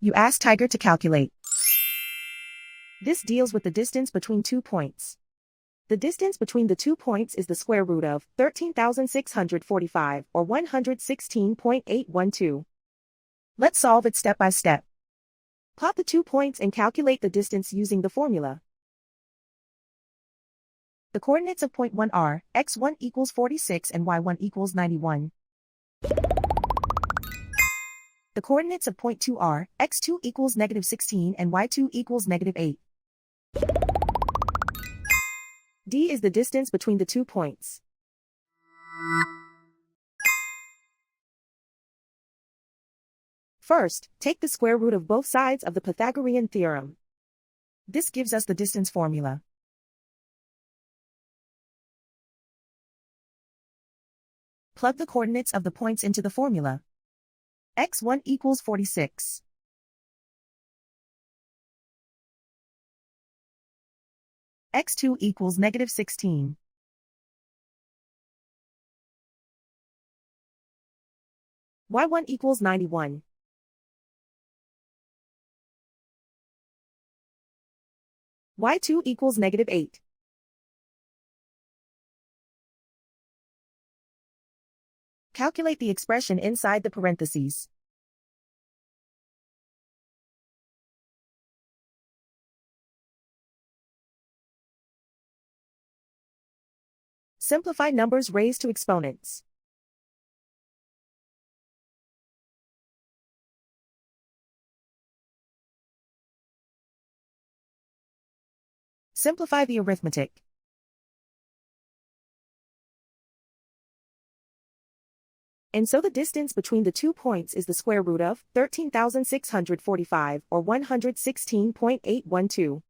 You ask Tiger to calculate. This deals with the distance between 2 points. The distance between the 2 points is the square root of 13,645, or 116.812. Let's solve it step by step. Plot the 2 points and calculate the distance using the formula. The coordinates of point 1 are x1 equals 46 and y1 equals 91. The coordinates of point 2 are x2 equals -16 and y2 equals -8. D is the distance between the 2 points. First, take the square root of both sides of the Pythagorean theorem. This gives us the distance formula. Plug the coordinates of the points into the formula. x1 equals 46. x2 equals -16. y1 equals 91. y2 equals -8. Calculate the expression inside the parentheses. Simplify numbers raised to exponents. Simplify the arithmetic. And so the distance between the 2 points is the square root of 13,645, or 116.812.